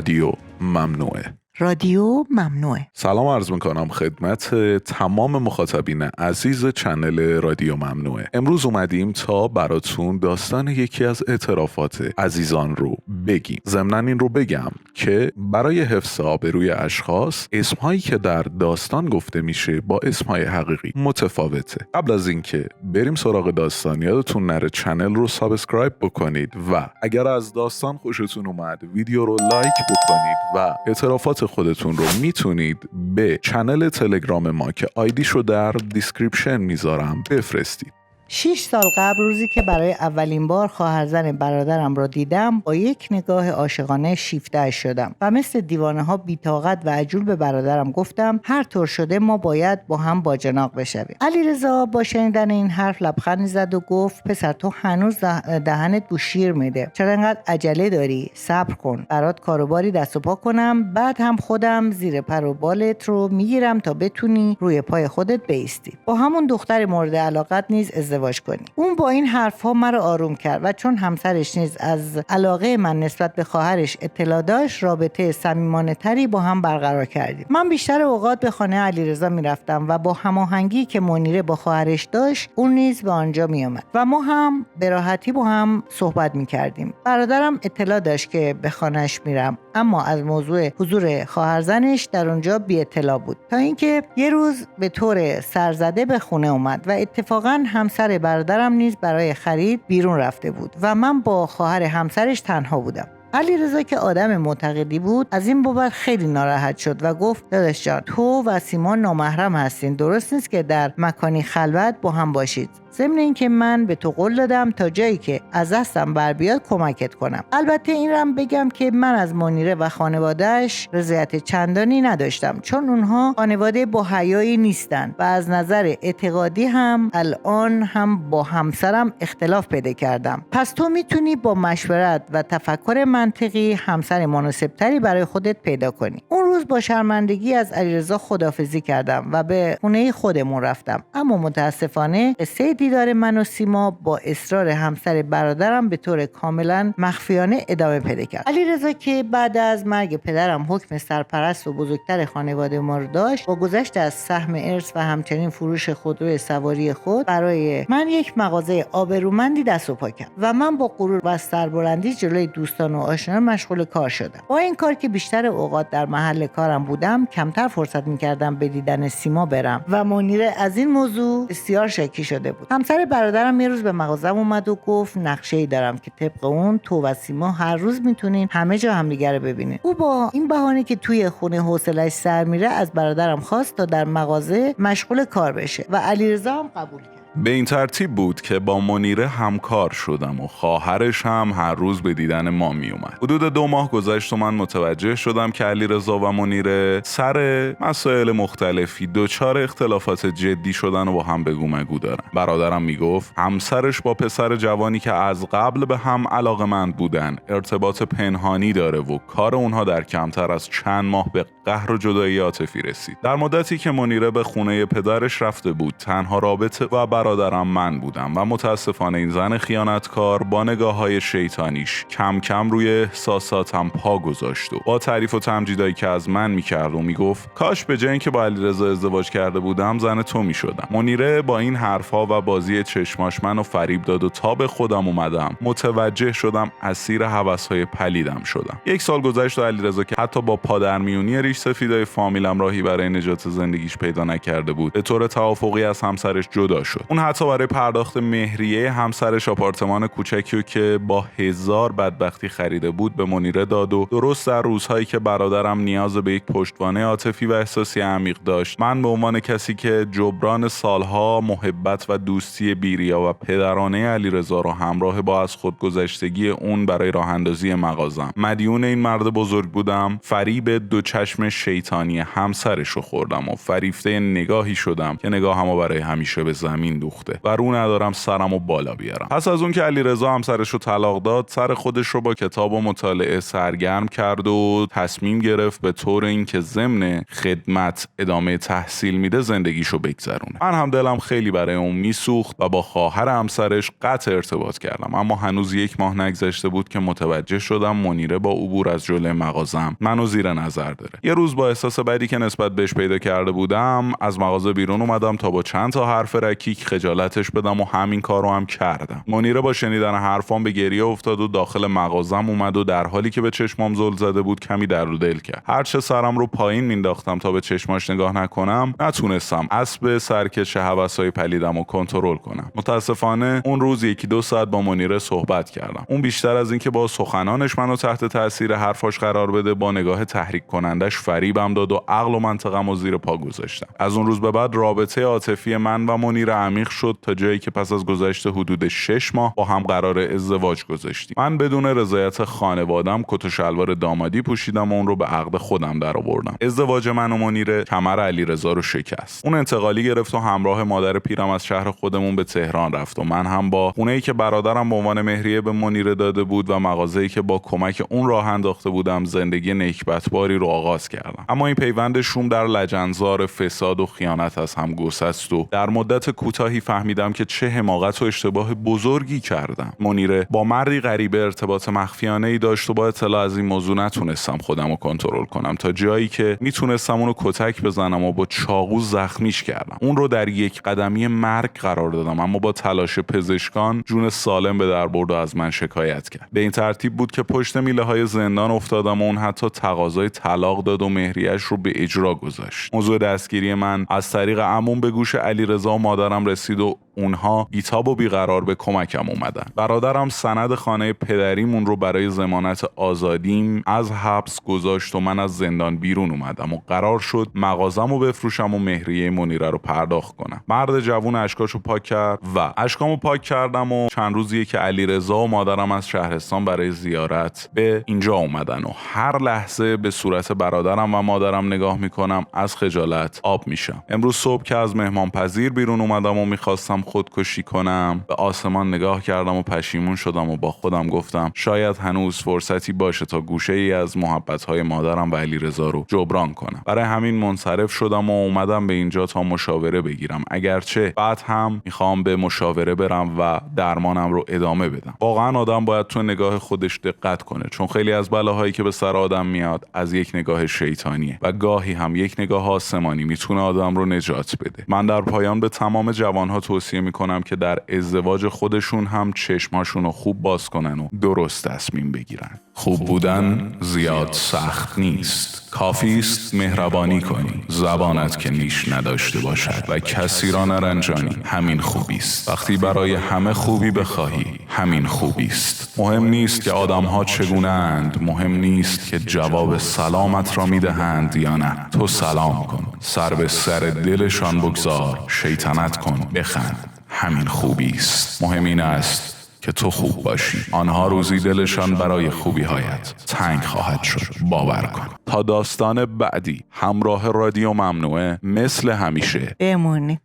رادیو ممنوعه. رادیو ممنوعه. سلام عرض میکنم خدمت تمام مخاطبین عزیز چنل رادیو ممنوعه. امروز اومدیم تا براتون داستان یکی از اعترافات عزیزان رو بگیم. ضمناً این رو بگم که برای حفظ آبروی اشخاص اسمهایی که در داستان گفته میشه با اسمهای حقیقی متفاوته. قبل از اینکه بریم سراغ داستان یادتون نره چنل رو سابسکرایب بکنید و اگر از داستان خوشتون اومد ویدیو رو لایک بکنید و اعترافات خودتون رو میتونید به چنل تلگرام ما که آیدیشو در دیسکریپشن میذارم بفرستید. 6 سال قبل روزی که برای اولین بار خواهرزن برادرم را دیدم با یک نگاه عاشقانه شیفته شدم و مثل دیوانه ها بی‌طاقت و عجول به برادرم گفتم هر طور شده ما باید با هم باجناق بشویم. علیرضا با شنیدن این حرف لبخندی زد و گفت پسر تو هنوز دهنت بو شیر میده، چرا انقدر عجله داری؟ صبر کن، برات کاروباری دست و پا کنم، بعد هم خودم زیر پر و بالت رو میگیرم تا بتونی روی پای خودت بایستی. با همون دختر مورد علاقت نیز ازدواج کنی. اون با این حرفها مرا آروم کرد و چون همسرش نیز از علاقه من نسبت به خواهرش اطلاع داشت رابطه صمیمانه تری با هم برقرار کردیم. من بیشتر اوقات به خانه علیرضا میرفتم و با هماهنگی که منیره با خواهرش داشت اون نیز به آنجا میآمد و ما هم به راحتی با هم صحبت میکردیم. برادرم اطلاع داشت که به خانهش میرم اما از موضوع حضور خواهرزنش در اونجا بی اطلاع بود تا اینکه یه روز به طور سرزده به خونه اومد و اتفاقا همسر برادرم نیز برای خرید بیرون رفته بود و من با خواهر همسرش تنها بودم. علیرضا که آدم معتقدی بود از این بابت خیلی ناراحت شد و گفت داداش جان تو و سیمان نامحرم هستین، درست نیست که در مکانی خلوت با هم باشید. ضمن اینکه من به تو قول دادم تا جایی که از دستم بر بیاد کمکت کنم. البته این رم بگم که من از منیره و خانواده‌اش رضایت چندانی نداشتم چون اونها خانواده با حیایی نیستن و از نظر اعتقادی هم الان هم با همسرم اختلاف پیدا کردم. پس تو میتونی با مشورت و تفکر منطقی همسر مناسبتری برای خودت پیدا کنی. اون روز با شرمندگی از علیرضا خداحافظی کردم و به خونه خودمون رفتم، اما متاسفانه قصه دیدار من و سیما با اصرار همسر برادرم به طور کاملا مخفیانه ادامه پیدا کرد. علیرضا که بعد از مرگ پدرم حکم سرپرست و بزرگتر خانواده ما رو داشت با گذشت از سهم ارث و همچنین فروش خودروی سواری خود برای من یک مغازه آبرومندی دست و پا کرد و من با غرور و سربلندی جلوی دوستان و آشنایان مشغول کار شدم. با این کار که بیشتر اوقات در محل کارم بودم کمتر فرصت می‌کردم به دیدن سیما برم و منیره از این موضوع بسیار شاکی شده بود. همسر برادرم یه روز به مغازم اومد و گفت نقشه‌ای دارم که طبق اون تو و سیما هر روز میتونین همه جا همدیگه رو ببینین. او با این بهانه که توی خونه حوصله‌اش سر میره از برادرم خواست تا در مغازه مشغول کار بشه و علیرضا هم قبول کرد. به این ترتیب بود که با منیره همکار شدم و خواهرش هم هر روز به دیدن ما می اومد. حدود 2 ماه گذشت و من متوجه شدم که علیرضا و منیره سر مسائل مختلفی دچار اختلافات جدی شدن و با هم بگو مگو دارن. برادرم میگفت همسرش با پسر جوانی که از قبل به هم علاقه‌مند بودن ارتباط پنهانی داره و کار اونها در کمتر از چند ماه به قهر و جدایی عاطفی رسید. در مدتی که منیره به خونه پدرش رفته بود تنها رابطه و برادرم من بودم و متاسفانه این زن خیانتکار با نگاه‌های شیطانیش کم کم روی احساساتم پا گذاشت و با تعریف و تمجیدایی که از من میکرد و میگفت کاش به جای اینکه با علیرضا ازدواج کرده بودم زن تو میشدم. منیره با این حرفها و بازی چشماش منو فریب داد و تا به خودم اومدم متوجه شدم اسیر هوس‌های پلیدم شدم. 1 سال گذشت و علیرضا که حتی با پادرمیونی ریش سفیدای فامیلم راهی برای نجات زندگیش پیدا نکرده بود به طور توافقی از همسرش جدا شد. اون حتی برای پرداخت مهریه همسرش آپارتمان کوچکی که با 1000 بدبختی خریده بود به منیره داد و درست در روزهایی که برادرم نیاز به یک پشتوانه عاطفی و احساسی عمیق داشت من به عنوان کسی که جبران سالها محبت و دوستی بیریا و پدرانه علیرضا را همراه با از خودگذشتگی اون برای راه اندازی مغازم مدیون این مرد بزرگ بودم، فریب 2 چشم شیطانی همسرش رو خوردم و فریفته نگاهی شدم که نگاهمو برای همیشه به زمین دوخته و رو ندارم سرمو بالا بیارم. پس از اون که علیرضا همسرشو طلاق داد، سر خودش رو با کتاب و مطالعه سرگرم کرد و تصمیم گرفت به طور اینکه ضمن خدمت ادامه تحصیل میده زندگیشو بگذرونه. من هم دلم خیلی برای اون میسوخت و با خواهر همسرش قطع ارتباط کردم، اما هنوز 1 ماه نگذشته بود که متوجه شدم منیره با عبور از جلوی مغازم منو زیر نظر داره. یه روز با احساس بدی که نسبت بهش پیدا کرده بودم از مغازه بیرون اومدم تا با چند تا حرف رکیک خجالتش بدم و همین کارو هم کردم. منیره با شنیدن حرفام به گریه افتاد و داخل مغازم اومد و در حالی که به چشمام زل زده بود کمی در و دل کرد. هر چه سرم رو پایین مینداختم تا به چشماش نگاه نکنم، نتونستم اسب سرکش هوسای پلیدم رو کنترل کنم. متاسفانه اون روز 1-2 ساعت با منیره صحبت کردم. اون بیشتر از اینکه با سخنانش منو تحت تاثیر حرفاش قرار بده، با نگاه تحریک کنندش فریبم داد و عقل و منطقم رو زیر پا گذاشتم. از اون روز به بعد رابطه عاطفی من و منیره عمیق شد تا جایی که پس از گذشت حدود 6 ماه با هم قرار ازدواج گذاشتیم. من بدون رضایت خانواده‌ام کت و شلوار دامادی پوشیدم و اون رو به عقد خودم درآوردم. ازدواج من و منیره کمر علیرضا رو شکست. اون انتقالی گرفت و همراه مادر پیرم از شهر خودمون به تهران رفت و من هم با خونه‌ای که برادرم به عنوان مهریه به منیره داده بود و مغازه‌ای که با کمک اون راه انداخته بودم زندگی نکبتباری رو آغاز کردم. اما این پیوند شوم در لجنزار فساد و خیانت از هم گسست و در مدت کوتاهی فهمیدم که چه حماقت و اشتباه بزرگی کردم. منیره با مردی غریبه ارتباط مخفیانه‌ای داشت و با اطلاع از این موضوع نتونستم خودم رو کنترل کنم تا جایی که میتونستم اونو کتک بزنم و با چاقو زخمیش کردم. اون رو در 1 قدمی مرگ قرار دادم، اما با تلاش پزشکان جون سالم به در برد و از من شکایت کرد. به این ترتیب بود که پشت میله‌های زندان افتادم و اون حتی تقاضای طلاق داد و مهریه‌اش رو به اجرا گذاشت. موضوع دستگیری من از طریق عموم به گوش علیرضا و مادرم رسید و اونها بیتاب و بیقرار به کمکم اومدن. برادرم سند خانه پدریمون رو برای ضمانت آزادیم از حبس گذاشت و من از زندان بیرون اومدم و قرار شد مغازمو بفروشم و مهریه منیره رو پرداخت کنم. مرد جوون اشکاشو پاک کرد و اشکامو پاک کردم و چند روزیه که علیرضا و مادرم از شهرستان برای زیارت به اینجا اومدن و هر لحظه به صورت برادرم و مادرم نگاه میکنم از خجالت آب میشم. امروز صبح که از مهمانپذیر بیرون اومدم و میخواستم خودکشی کنم، به آسمان نگاه کردم و پشیمون شدم و با خودم گفتم شاید هنوز فرصتی باشه تا گوشه ای از محبت‌های مادرم و علیرضا رو جبران کنم. برای همین منصرف شدم و اومدم به اینجا تا مشاوره بگیرم، اگرچه بعد هم میخوام به مشاوره برم و درمانم رو ادامه بدم. واقعا آدم باید تو نگاه خودش دقت کنه، چون خیلی از بلاهایی که به سر آدم میاد از یک نگاه شیطانیه و گاهی هم یک نگاه آسمانی میتونه آدم رو نجات بده. من در پایان به تمام جوانها توصیه میکنم که در ازدواج خودشون هم چشماشون رو خوب باز کنن و درست تصمیم بگیرن. خوب بودن زیاد سخت نیست، کافی است مهربانی کنی، زبانت که نیش نداشته باشد و کسی را نرنجانی، همین خوبی است. وقتی برای همه خوبی بخواهی، همین خوبی است. مهم نیست که آدم‌ها چگونه اند، مهم نیست که جواب سلامت را میدهند یا نه. تو سلام کن، سر به سر دلشان بگذار، شیطنت کن، بخند، همین خوبی است. مهم این است که تو خوب باشی. آنها روزی دلشان برای خوبی هایت تنگ خواهد شد، باور کن. تا داستان بعدی همراه رادیو ممنوعه مثل همیشه بمونید.